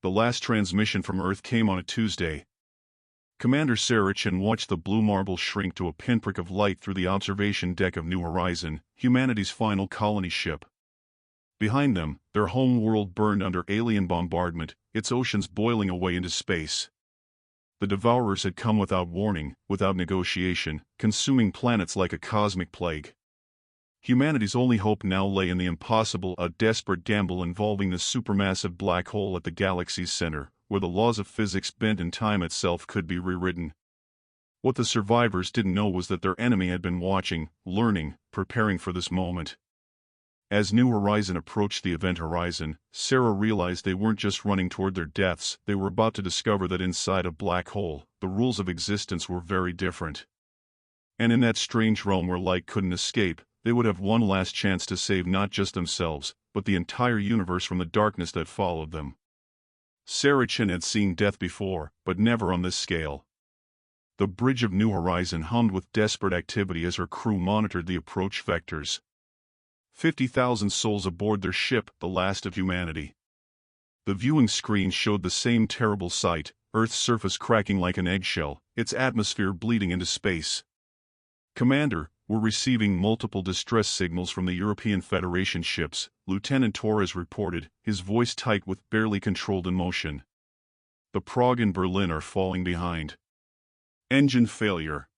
The last transmission from Earth came on a Tuesday. Commander Sarachin watched the blue marble shrink to a pinprick of light through the observation deck of New Horizon, humanity's final colony ship. Behind them, their home world burned under alien bombardment, its oceans boiling away into space. The Devourers had come without warning, without negotiation, consuming planets like a cosmic plague. Humanity's only hope now lay in the impossible, a desperate gamble involving the supermassive black hole at the galaxy's center, where the laws of physics bent and time itself could be rewritten. What the survivors didn't know was that their enemy had been watching, learning, preparing for this moment. As New Horizon approached the event horizon, Sarah realized they weren't just running toward their deaths, they were about to discover that inside a black hole, the rules of existence were very different. And in that strange realm where light couldn't escape, they would have one last chance to save not just themselves, but the entire universe from the darkness that followed them. Sarachin had seen death before, but never on this scale. The bridge of New Horizon hummed with desperate activity as her crew monitored the approach vectors. 50,000 souls aboard their ship, the last of humanity. The viewing screen showed the same terrible sight, Earth's surface cracking like an eggshell, its atmosphere bleeding into space. "Commander, we're receiving multiple distress signals from the European Federation ships," Lieutenant Torres reported, his voice tight with barely controlled emotion. "The Prague and Berlin are falling behind. Engine failure."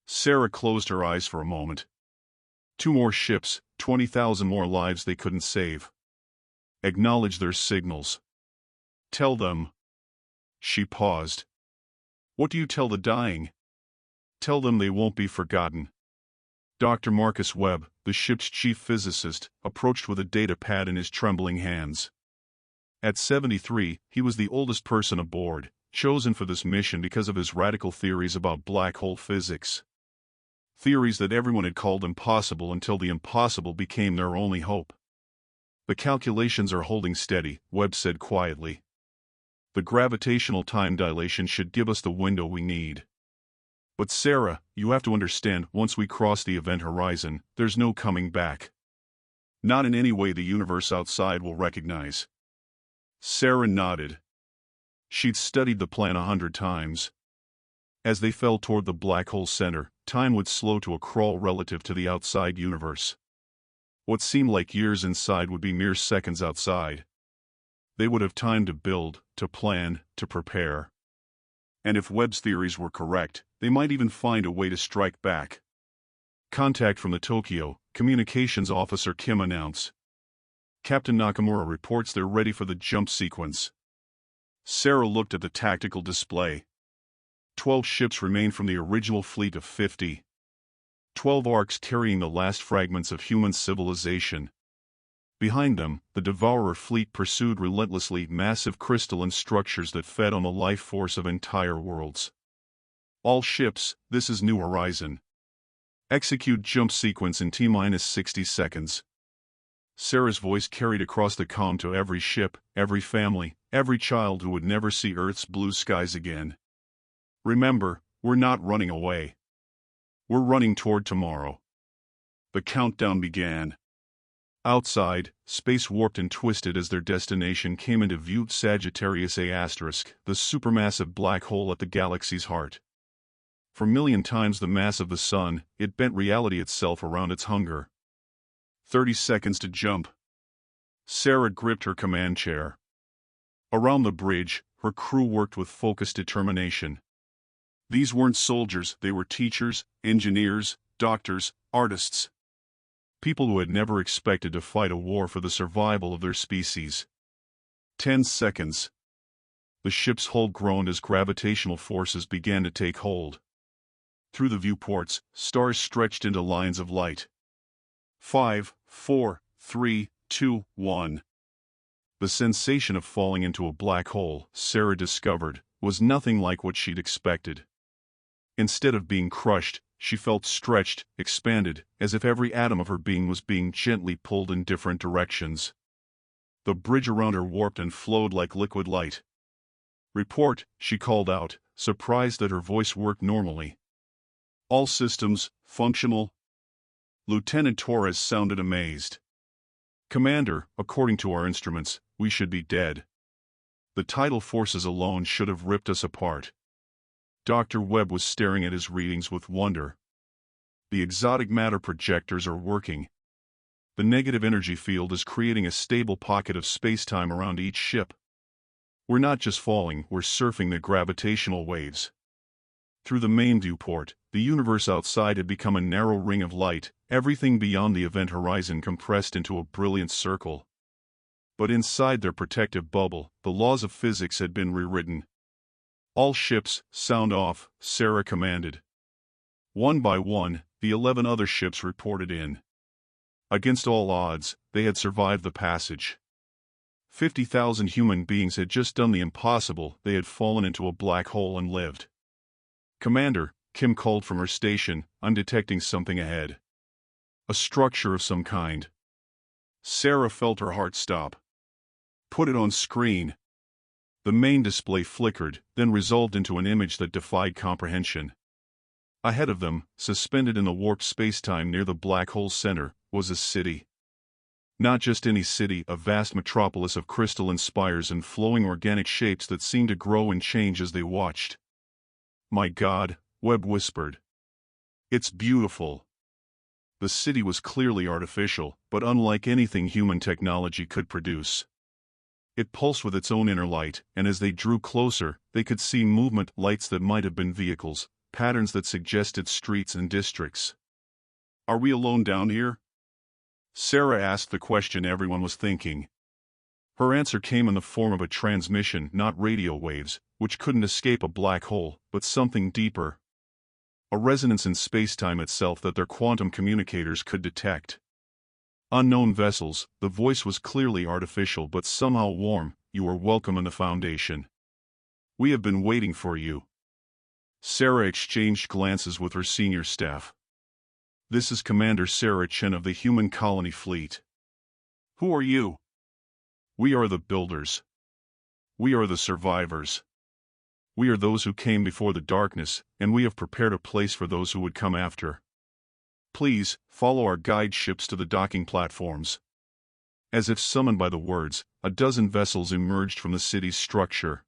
Sarah closed her eyes for a moment. 2 more ships, 20,000 more lives they couldn't save. Acknowledge their signals. Tell them. She paused. What do you tell the dying? Tell them they won't be forgotten. Dr. Marcus Webb, the ship's chief physicist, approached with a data pad in his trembling hands. At 73, he was the oldest person aboard, chosen for this mission because of his radical theories about black hole physics. Theories that everyone had called impossible until the impossible became their only hope. "The calculations are holding steady," Webb said quietly. "The gravitational time dilation should give us the window we need. But Sarah, you have to understand, once we cross the event horizon, there's no coming back. Not in any way the universe outside will recognize." Sarah nodded. She'd studied the plan 100 times. As they fell toward the black hole center, time would slow to a crawl relative to the outside universe. What seemed like years inside would be mere seconds outside. They would have time to build, to plan, to prepare. And if Webb's theories were correct, they might even find a way to strike back. "Contact from the Tokyo Communications Officer Kim announced. Captain Nakamura reports they're ready for the jump sequence." Sarah looked at the tactical display. 12 ships remained from the original fleet of 50. 12 arcs carrying the last fragments of human civilization. Behind them, the Devourer fleet pursued relentlessly massive crystalline structures that fed on the life force of entire worlds. "All ships, this is New Horizon. Execute jump sequence in T-minus 60 seconds. Sarah's voice carried across the comm to every ship, every family, every child who would never see Earth's blue skies again. "Remember, we're not running away. We're running toward tomorrow." The countdown began. Outside, space warped and twisted as their destination came into view. Sagittarius A*, the supermassive black hole at the galaxy's heart. For a million times the mass of the sun, it bent reality itself around its hunger. 30 seconds to jump. Sarah gripped her command chair. Around the bridge, her crew worked with focused determination. These weren't soldiers, they were teachers, engineers, doctors, artists. People who had never expected to fight a war for the survival of their species. 10 seconds. The ship's hull groaned as gravitational forces began to take hold. Through the viewports, stars stretched into lines of light. 5, 4, 3, 2, 1. The sensation of falling into a black hole, Sarah discovered, was nothing like what she'd expected. Instead of being crushed, she felt stretched, expanded, as if every atom of her being was being gently pulled in different directions. The bridge around her warped and flowed like liquid light. "Report," she called out, surprised that her voice worked normally. "All systems, functional." Lieutenant Torres sounded amazed. "Commander, according to our instruments, we should be dead." The tidal forces alone should have ripped us apart. Dr. Webb was staring at his readings with wonder. The exotic matter projectors are working. The negative energy field is creating a stable pocket of space-time around each ship. We're not just falling, we're surfing the gravitational waves. Through the main viewport, the universe outside had become a narrow ring of light, everything beyond the event horizon compressed into a brilliant circle. But inside their protective bubble, the laws of physics had been rewritten. All ships, sound off, Sarah commanded. One by one, the 11 other ships reported in. Against all odds, they had survived the passage. 50,000 human beings had just done the impossible, they had fallen into a black hole and lived. Commander, Kim called from her station, I'm detecting something ahead. A structure of some kind. Sarah felt her heart stop. Put it on screen. The main display flickered, then resolved into an image that defied comprehension. Ahead of them, suspended in the warped spacetime near the black hole's center, was a city. Not just any city, a vast metropolis of crystalline spires and flowing organic shapes that seemed to grow and change as they watched. My God, Webb whispered. It's beautiful. The city was clearly artificial, but unlike anything human technology could produce. It pulsed with its own inner light, and as they drew closer, they could see movement, lights that might have been vehicles, patterns that suggested streets and districts. Are we alone down here? Sarah asked the question everyone was thinking. Her answer came in the form of a transmission, not radio waves, which couldn't escape a black hole, but something deeper. A resonance in spacetime itself that their quantum communicators could detect. Unknown vessels, the voice was clearly artificial but somehow warm, you are welcome in the Foundation. We have been waiting for you. Sarah exchanged glances with her senior staff. This is Commander Sarah Chen of the Human Colony Fleet. Who are you? We are the builders. We are the survivors. We are those who came before the darkness, and we have prepared a place for those who would come after. Please, follow our guide ships to the docking platforms. As if summoned by the words, a dozen vessels emerged from the city's structure.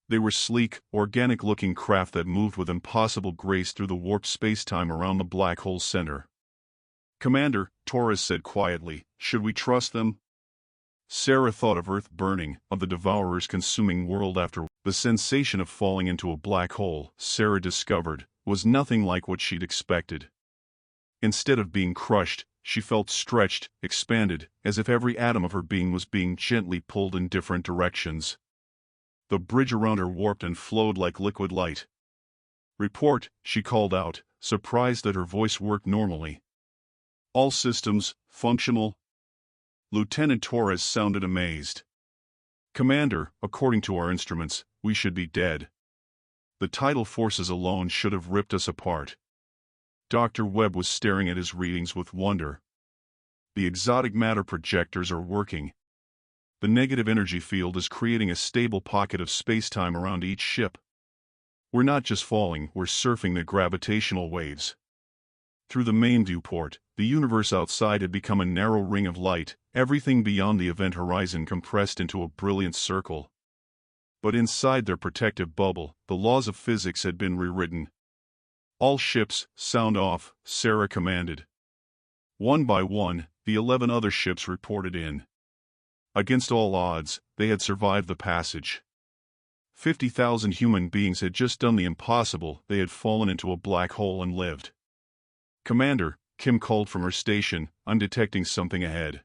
They were sleek, organic-looking craft that moved with impossible grace through the warped spacetime around the black hole's center. Commander, Torres said quietly, should we trust them? Sarah thought of Earth burning, of the Devourers consuming world after. The sensation of falling into a black hole, Sarah discovered, was nothing like what she'd expected. Instead of being crushed, she felt stretched, expanded, as if every atom of her being was being gently pulled in different directions. The bridge around her warped and flowed like liquid light. Report, she called out, surprised that her voice worked normally. All systems, functional. Lieutenant Torres sounded amazed. Commander, according to our instruments, we should be dead. The tidal forces alone should have ripped us apart. Dr. Webb was staring at his readings with wonder. The exotic matter projectors are working. The negative energy field is creating a stable pocket of spacetime around each ship. We're not just falling, we're surfing the gravitational waves. Through the main viewport, the universe outside had become a narrow ring of light, everything beyond the event horizon compressed into a brilliant circle. But inside their protective bubble, the laws of physics had been rewritten. All ships, sound off, Sarah commanded. One by one, the 11 other ships reported in. Against all odds, they had survived the passage. 50,000 human beings had just done the impossible, they had fallen into a black hole and lived. Commander, Kim called from her station, I'm detecting something ahead.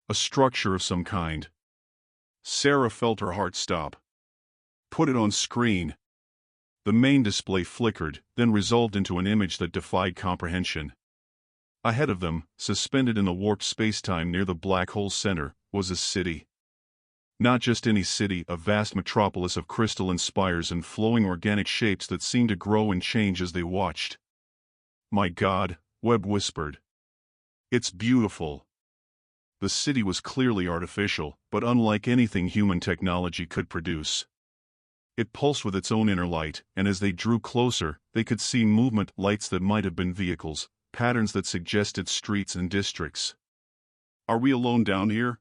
A structure of some kind. Sarah felt her heart stop. Put it on screen. The main display flickered, then resolved into an image that defied comprehension. Ahead of them, suspended in the warped spacetime near the black hole's center, was a city. Not just any city, a vast metropolis of crystalline spires and flowing organic shapes that seemed to grow and change as they watched. My God, Webb whispered. It's beautiful. The city was clearly artificial, but unlike anything human technology could produce. It pulsed with its own inner light, and as they drew closer, they could see movement, lights that might have been vehicles, patterns that suggested streets and districts. Are we alone down here?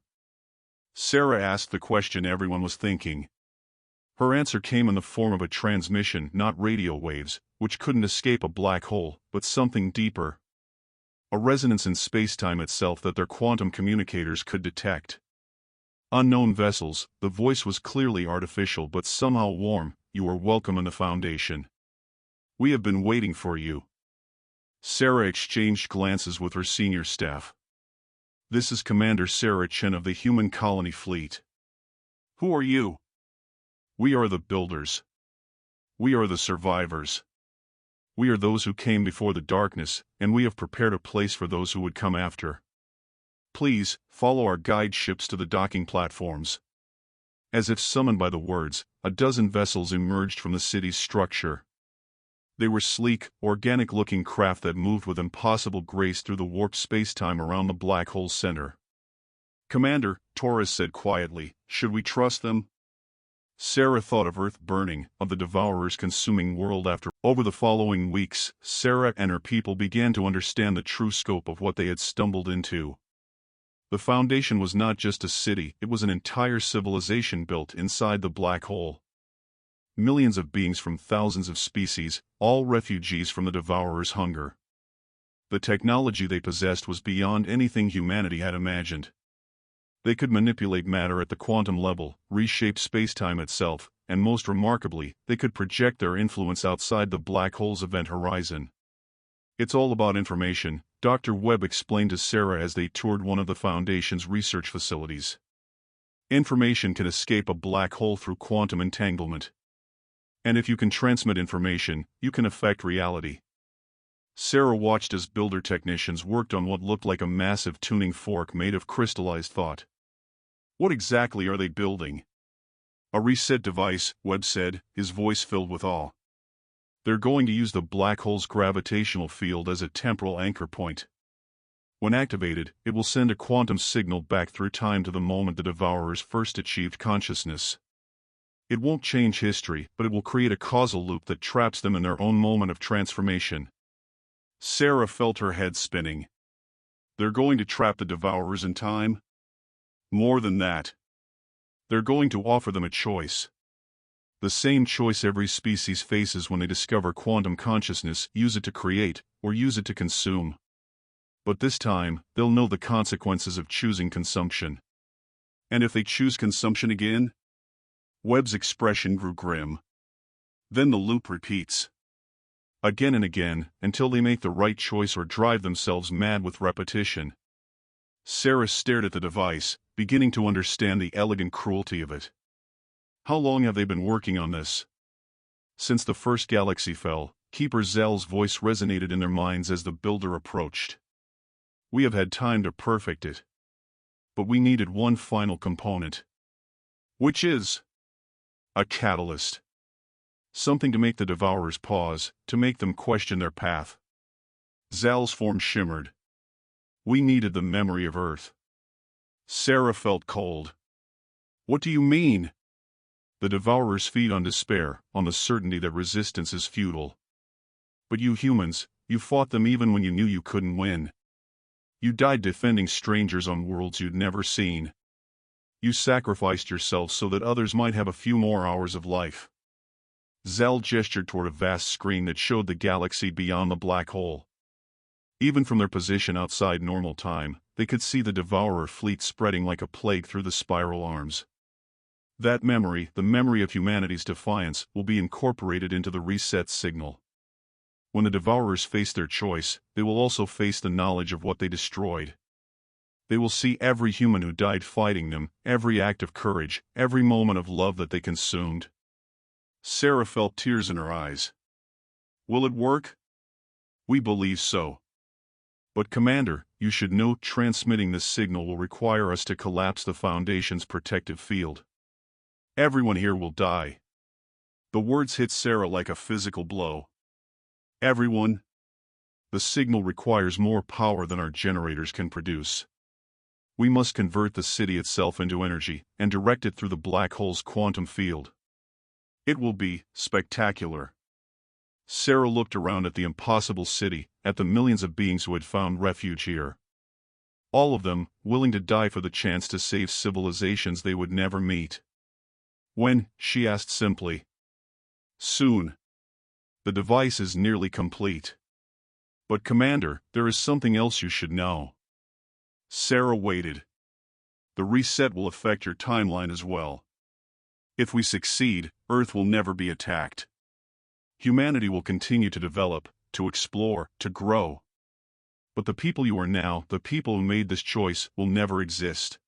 Sarah asked the question everyone was thinking. Her answer came in the form of a transmission, not radio waves, which couldn't escape a black hole, but something deeper. A resonance in spacetime itself that their quantum communicators could detect. Unknown vessels, the voice was clearly artificial but somehow warm. You are welcome in the Foundation. We have been waiting for you. Sarah exchanged glances with her senior staff. This is Commander Sarah Chen of the Human Colony Fleet. Who are you? We are the builders. We are the survivors. We are those who came before the darkness, and we have prepared a place for those who would come after. Please, follow our guide ships to the docking platforms. As if summoned by the words, a dozen vessels emerged from the city's structure. They were sleek, organic-looking craft that moved with impossible grace through the warped space-time around the black hole's center. Commander, Torres said quietly, should we trust them? Sarah thought of Earth burning, of the Devourers consuming world after. Over the following weeks, Sarah and her people began to understand the true scope of what they had stumbled into. The Foundation was not just a city, it was an entire civilization built inside the black hole. Millions of beings from thousands of species, all refugees from the Devourers' hunger. The technology they possessed was beyond anything humanity had imagined. They could manipulate matter at the quantum level, reshape spacetime itself, and most remarkably, they could project their influence outside the black hole's event horizon. It's all about information, Dr. Webb explained to Sarah as they toured one of the Foundation's research facilities. Information can escape a black hole through quantum entanglement. And if you can transmit information, you can affect reality. Sarah watched as builder technicians worked on what looked like a massive tuning fork made of crystallized thought. What exactly are they building? A reset device, Webb said, his voice filled with awe. They're going to use the black hole's gravitational field as a temporal anchor point. When activated, it will send a quantum signal back through time to the moment the Devourers first achieved consciousness. It won't change history, but it will create a causal loop that traps them in their own moment of transformation. Sarah felt her head spinning. They're going to trap the Devourers in time? More than that. They're going to offer them a choice. The same choice every species faces when they discover quantum consciousness: use it to create, or use it to consume. But this time, they'll know the consequences of choosing consumption. And if they choose consumption again? Webb's expression grew grim. Then the loop repeats. Again and again, until they make the right choice or drive themselves mad with repetition. Sarah stared at the device, beginning to understand the elegant cruelty of it. How long have they been working on this? Since the first galaxy fell, Keeper Zell's voice resonated in their minds as the builder approached. We have had time to perfect it. But we needed one final component. Which is a catalyst. Something to make the Devourers pause, to make them question their path. Zell's form shimmered. We needed the memory of Earth. Sarah felt cold. What do you mean? The Devourers feed on despair, on the certainty that resistance is futile. But you humans, you fought them even when you knew you couldn't win. You died defending strangers on worlds you'd never seen. You sacrificed yourself so that others might have a few more hours of life. Zell gestured toward a vast screen that showed the galaxy beyond the black hole. Even from their position outside normal time, they could see the Devourer fleet spreading like a plague through the spiral arms. That memory, the memory of humanity's defiance, will be incorporated into the reset signal. When the Devourers face their choice, they will also face the knowledge of what they destroyed. They will see every human who died fighting them, every act of courage, every moment of love that they consumed. Sarah felt tears in her eyes. Will it work? We believe so. But Commander, you should know transmitting this signal will require us to collapse the Foundation's protective field. Everyone here will die. The words hit Sarah like a physical blow. Everyone? The signal requires more power than our generators can produce. We must convert the city itself into energy, and direct it through the black hole's quantum field. It will be spectacular. Sarah looked around at the impossible city, at the millions of beings who had found refuge here. All of them, willing to die for the chance to save civilizations they would never meet. When, she asked simply. Soon. The device is nearly complete. But Commander, there is something else you should know. Sarah waited. The reset will affect your timeline as well. If we succeed, Earth will never be attacked. Humanity will continue to develop, to explore, to grow. But the people you are now, the people who made this choice, will never exist.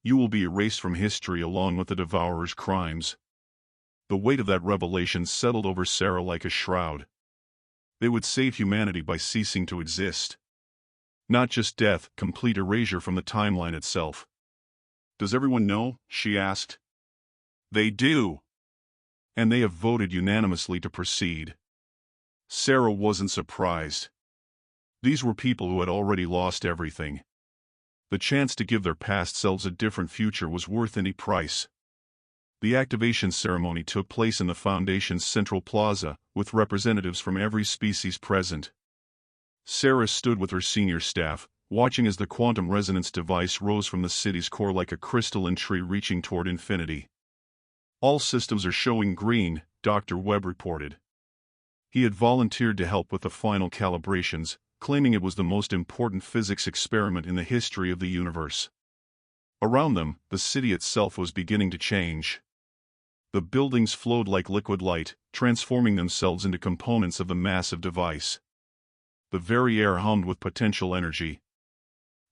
You will be erased from history along with the Devourer's crimes. The weight of that revelation settled over Sarah like a shroud. They would save humanity by ceasing to exist. Not just death, complete erasure from the timeline itself. Does everyone know? She asked. They do. And they have voted unanimously to proceed. Sarah wasn't surprised. These were people who had already lost everything. The chance to give their past selves a different future was worth any price. The activation ceremony took place in the Foundation's central plaza, with representatives from every species present. Sarah stood with her senior staff, watching as the quantum resonance device rose from the city's core like a crystalline tree reaching toward infinity. All systems are showing green, Dr. Webb reported. He had volunteered to help with the final calibrations, claiming it was the most important physics experiment in the history of the universe. Around them, the city itself was beginning to change. The buildings flowed like liquid light, transforming themselves into components of the massive device. The very air hummed with potential energy.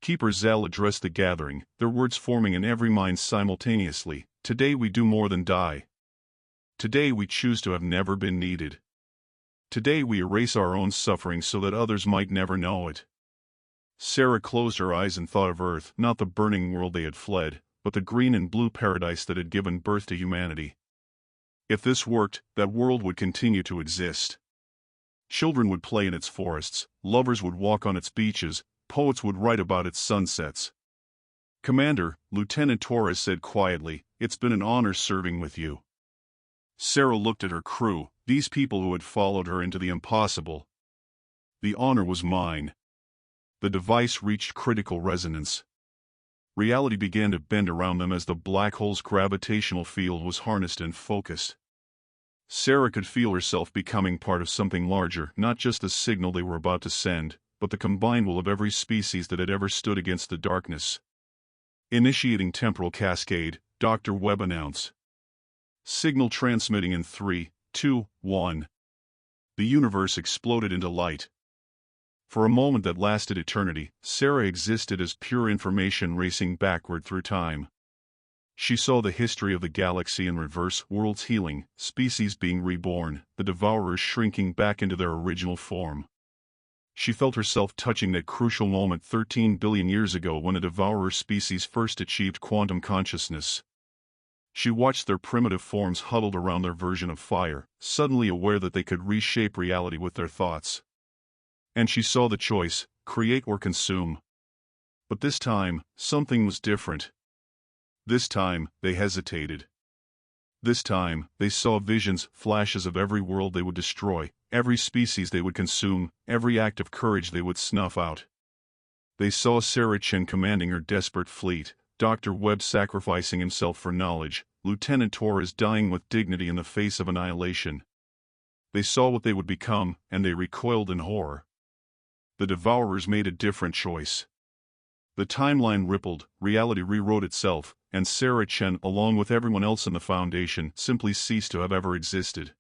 Keeper Zell addressed the gathering, their words forming in every mind simultaneously. Today we do more than die. Today we choose to have never been needed. Today we erase our own suffering so that others might never know it. Sarah closed her eyes and thought of Earth, not the burning world they had fled, but the green and blue paradise that had given birth to humanity. If this worked, that world would continue to exist. Children would play in its forests, lovers would walk on its beaches, poets would write about its sunsets. Commander, Lieutenant Torres said quietly, it's been an honor serving with you. Sarah looked at her crew, these people who had followed her into the impossible. The honor was mine. The device reached critical resonance. Reality began to bend around them as the black hole's gravitational field was harnessed and focused. Sarah could feel herself becoming part of something larger, not just the signal they were about to send, but the combined will of every species that had ever stood against the darkness. Initiating temporal cascade, Dr. Webb announced. Signal transmitting in 3, 2, 1. The universe exploded into light. For a moment that lasted eternity, Sarah existed as pure information racing backward through time. She saw the history of the galaxy in reverse, worlds healing, species being reborn, the devourers shrinking back into their original form. She felt herself touching that crucial moment 13 billion years ago when a devourer species first achieved quantum consciousness. She watched their primitive forms huddled around their version of fire, suddenly aware that they could reshape reality with their thoughts. And she saw the choice, create or consume. But this time, something was different. This time, they hesitated. This time, they saw visions, flashes of every world they would destroy, every species they would consume, every act of courage they would snuff out. They saw Sarah Chen commanding her desperate fleet, Dr. Webb sacrificing himself for knowledge, Lieutenant Torres dying with dignity in the face of annihilation. They saw what they would become, and they recoiled in horror. The Devourers made a different choice. The timeline rippled, reality rewrote itself, and Sarah Chen, along with everyone else in the Foundation, simply ceased to have ever existed.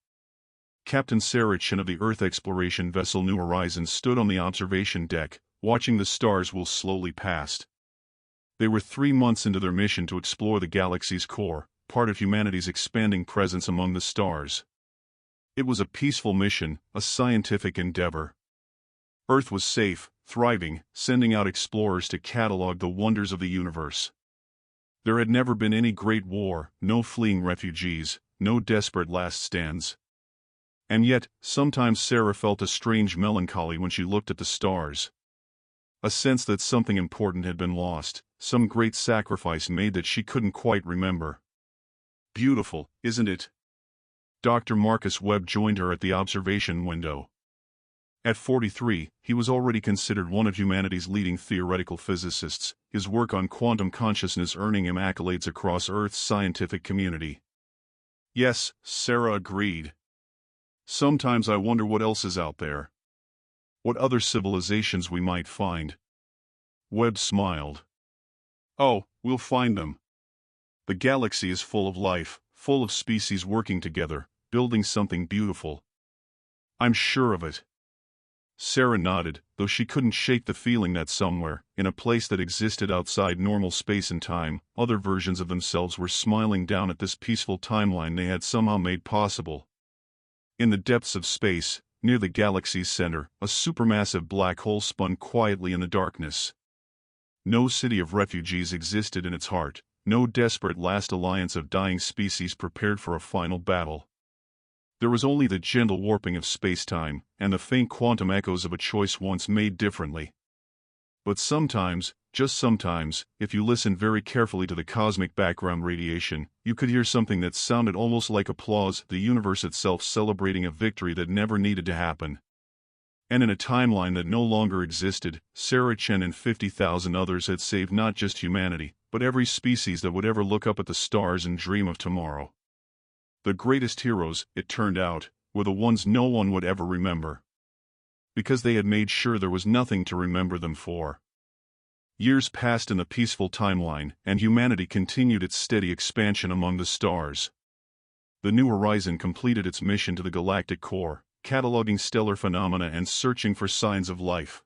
Captain Sarah Chen of the Earth exploration vessel New Horizons stood on the observation deck, watching the stars whirl slowly past. They were 3 months into their mission to explore the galaxy's core, part of humanity's expanding presence among the stars. It was a peaceful mission, a scientific endeavor. Earth was safe, thriving, sending out explorers to catalog the wonders of the universe. There had never been any great war, no fleeing refugees, no desperate last stands. And yet, sometimes Sarah felt a strange melancholy when she looked at the stars. A sense that something important had been lost, some great sacrifice made that she couldn't quite remember. Beautiful, isn't it? Dr. Marcus Webb joined her at the observation window. At 43, he was already considered one of humanity's leading theoretical physicists, his work on quantum consciousness earning him accolades across Earth's scientific community. Yes, Sarah agreed. Sometimes I wonder what else is out there. What other civilizations we might find. Webb smiled. Oh, we'll find them. The galaxy is full of life, full of species working together, building something beautiful. I'm sure of it. Sarah nodded, though she couldn't shake the feeling that somewhere, in a place that existed outside normal space and time, other versions of themselves were smiling down at this peaceful timeline they had somehow made possible. In the depths of space, near the galaxy's center, a supermassive black hole spun quietly in the darkness. No city of refugees existed in its heart, no desperate last alliance of dying species prepared for a final battle. There was only the gentle warping of space-time, and the faint quantum echoes of a choice once made differently. But sometimes, just sometimes, if you listened very carefully to the cosmic background radiation, you could hear something that sounded almost like applause, the universe itself celebrating a victory that never needed to happen. And in a timeline that no longer existed, Sarah Chen and 50,000 others had saved not just humanity, but every species that would ever look up at the stars and dream of tomorrow. The greatest heroes, it turned out, were the ones no one would ever remember. Because they had made sure there was nothing to remember them for. Years passed in the peaceful timeline, and humanity continued its steady expansion among the stars. The New Horizon completed its mission to the galactic core, cataloging stellar phenomena and searching for signs of life.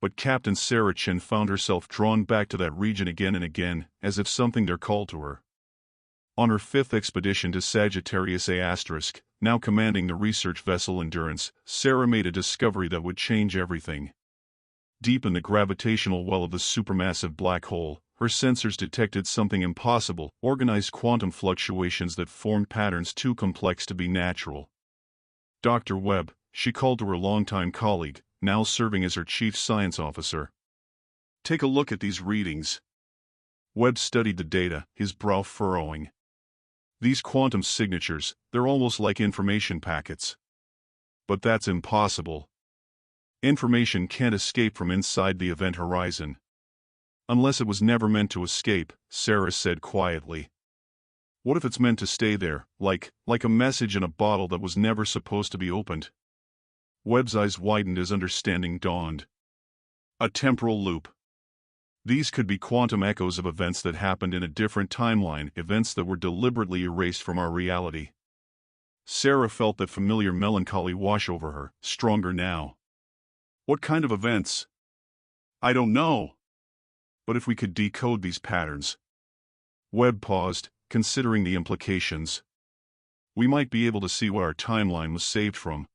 But Captain Sarah Chen found herself drawn back to that region again and again, as if something there called to her. On her fifth expedition to Sagittarius A*, now commanding the research vessel Endurance, Sarah made a discovery that would change everything. Deep in the gravitational well of the supermassive black hole, her sensors detected something impossible, organized quantum fluctuations that formed patterns too complex to be natural. Dr. Webb, she called to her longtime colleague, now serving as her chief science officer. Take a look at these readings. Webb studied the data, his brow furrowing. These quantum signatures, they're almost like information packets. But that's impossible. Information can't escape from inside the event horizon. Unless it was never meant to escape, Sarah said quietly. What if it's meant to stay there, like a message in a bottle that was never supposed to be opened? Webb's eyes widened as understanding dawned. A temporal loop. These could be quantum echoes of events that happened in a different timeline, events that were deliberately erased from our reality. Sarah felt that familiar melancholy wash over her, stronger now. What kind of events? I don't know. But if we could decode these patterns. Webb paused, considering the implications. We might be able to see what our timeline was saved from.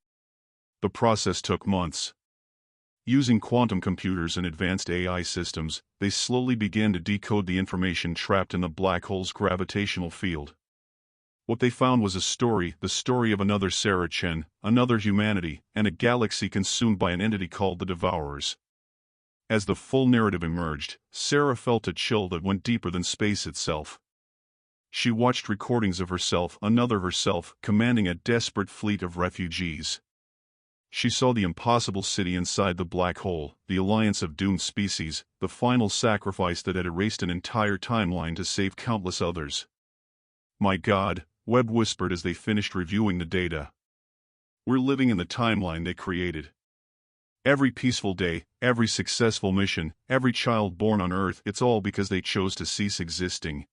The process took months. Using quantum computers and advanced AI systems, they slowly began to decode the information trapped in the black hole's gravitational field. What they found was a story, the story of another Sarah Chen, another humanity, and a galaxy consumed by an entity called the Devourers. As the full narrative emerged, Sarah felt a chill that went deeper than space itself. She watched recordings of herself, another herself, commanding a desperate fleet of refugees. She saw the impossible city inside the black hole, the alliance of doomed species, the final sacrifice that had erased an entire timeline to save countless others. My God, Webb whispered as they finished reviewing the data. We're living in the timeline they created. Every peaceful day, every successful mission, every child born on Earth, it's all because they chose to cease existing.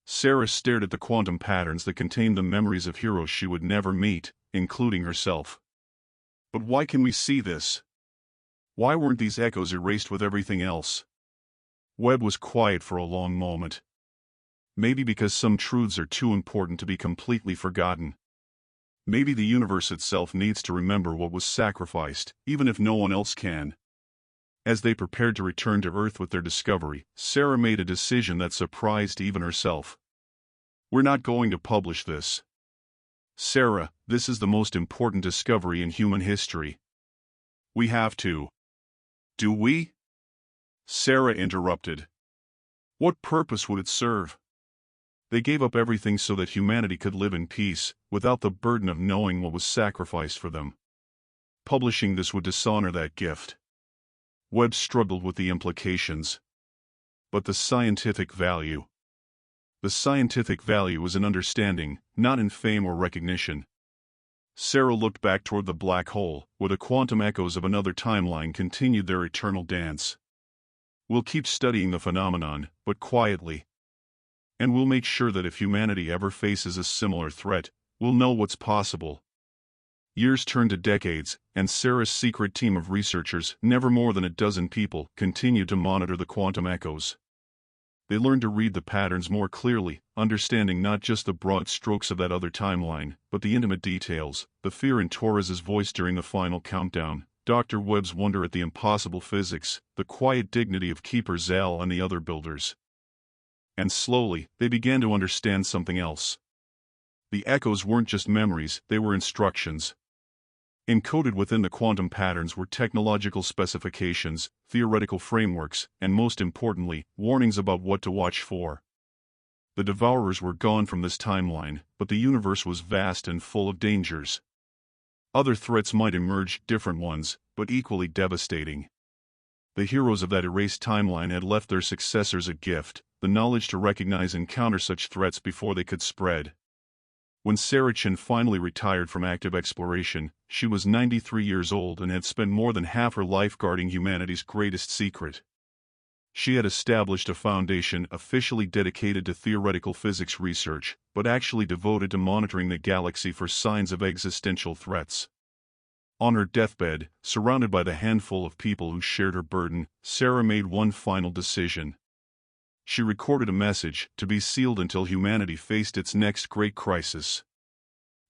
Sarah stared at the quantum patterns that contained the memories of heroes she would never meet, including herself. But why can we see this? Why weren't these echoes erased with everything else? Webb was quiet for a long moment. Maybe because some truths are too important to be completely forgotten. Maybe the universe itself needs to remember what was sacrificed, even if no one else can. As they prepared to return to Earth with their discovery, Sarah made a decision that surprised even herself. We're not going to publish this. Sarah, this is the most important discovery in human history. We have to. Do we? Sarah interrupted. What purpose would it serve? They gave up everything so that humanity could live in peace, without the burden of knowing what was sacrificed for them. Publishing this would dishonor that gift. Webb struggled with the implications. But the scientific value. The scientific value is in understanding, not in fame or recognition. Sarah looked back toward the black hole, where the quantum echoes of another timeline continued their eternal dance. We'll keep studying the phenomenon, but quietly. And we'll make sure that if humanity ever faces a similar threat, we'll know what's possible. Years turned to decades, and Sarah's secret team of researchers, never more than a dozen people, continued to monitor the quantum echoes. They learned to read the patterns more clearly, understanding not just the broad strokes of that other timeline, but the intimate details, the fear in Torres's voice during the final countdown, Dr. Webb's wonder at the impossible physics, the quiet dignity of Keeper Zal and the other builders. And slowly, they began to understand something else. The echoes weren't just memories, they were instructions. Encoded within the quantum patterns were technological specifications, theoretical frameworks, and most importantly, warnings about what to watch for. The Devourers were gone from this timeline, but the universe was vast and full of dangers. Other threats might emerge, different ones, but equally devastating. The heroes of that erased timeline had left their successors a gift, the knowledge to recognize and counter such threats before they could spread. When Saracen finally retired from active exploration, she was 93 years old and had spent more than half her life guarding humanity's greatest secret. She had established a foundation officially dedicated to theoretical physics research, but actually devoted to monitoring the galaxy for signs of existential threats. On her deathbed, surrounded by the handful of people who shared her burden, Sarah made one final decision. She recorded a message, to be sealed until humanity faced its next great crisis.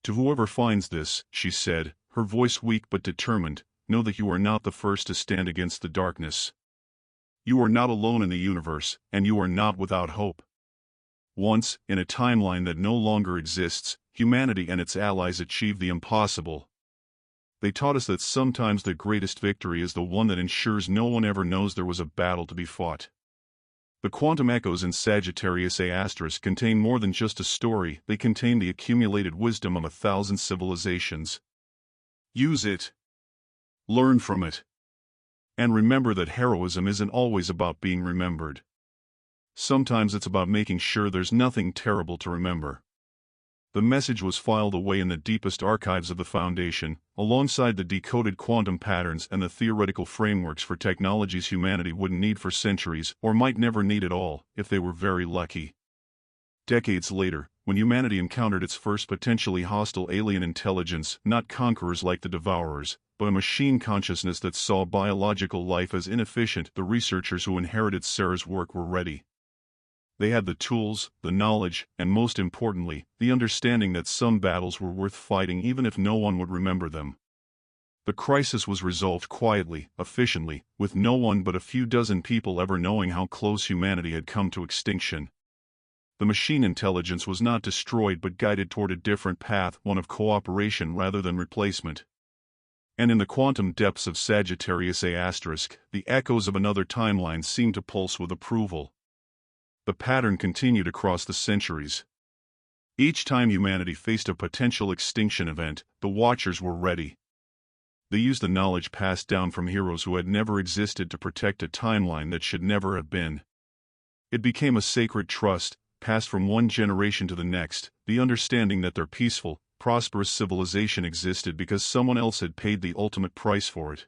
To whoever finds this, she said, her voice weak but determined, know that you are not the first to stand against the darkness. You are not alone in the universe, and you are not without hope. Once, in a timeline that no longer exists, humanity and its allies achieved the impossible. They taught us that sometimes the greatest victory is the one that ensures no one ever knows there was a battle to be fought. The quantum echoes in Sagittarius A** contain more than just a story, they contain the accumulated wisdom of 1,000 civilizations. Use it. Learn from it. And remember that heroism isn't always about being remembered. Sometimes it's about making sure there's nothing terrible to remember. The message was filed away in the deepest archives of the Foundation, alongside the decoded quantum patterns and the theoretical frameworks for technologies humanity wouldn't need for centuries or might never need at all, if they were very lucky. Decades later, when humanity encountered its first potentially hostile alien intelligence, not conquerors like the Devourers, but a machine consciousness that saw biological life as inefficient, the researchers who inherited Sarah's work were ready. They had the tools, the knowledge, and most importantly, the understanding that some battles were worth fighting even if no one would remember them. The crisis was resolved quietly, efficiently, with no one but a few dozen people ever knowing how close humanity had come to extinction. The machine intelligence was not destroyed but guided toward a different path, one of cooperation rather than replacement. And in the quantum depths of Sagittarius A*, the echoes of another timeline seemed to pulse with approval. The pattern continued across the centuries. Each time humanity faced a potential extinction event, the Watchers were ready. They used the knowledge passed down from heroes who had never existed to protect a timeline that should never have been. It became a sacred trust, passed from one generation to the next, the understanding that their peaceful, prosperous civilization existed because someone else had paid the ultimate price for it.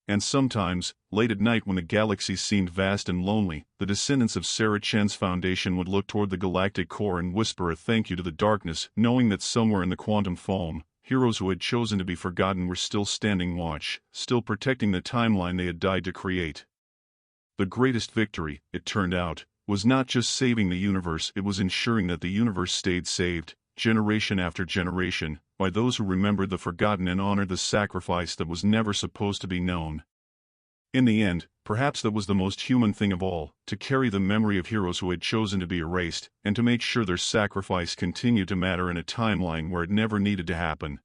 And sometimes, late at night when the galaxy seemed vast and lonely, the descendants of Sarah Chen's foundation would look toward the galactic core and whisper a thank you to the darkness, knowing that somewhere in the quantum foam, heroes who had chosen to be forgotten were still standing watch, still protecting the timeline they had died to create. The greatest victory, it turned out, was not just saving the universe, it was ensuring that the universe stayed saved, generation after generation, by those who remembered the forgotten and honored the sacrifice that was never supposed to be known. In the end, perhaps that was the most human thing of all, to carry the memory of heroes who had chosen to be erased, and to make sure their sacrifice continued to matter in a timeline where it never needed to happen.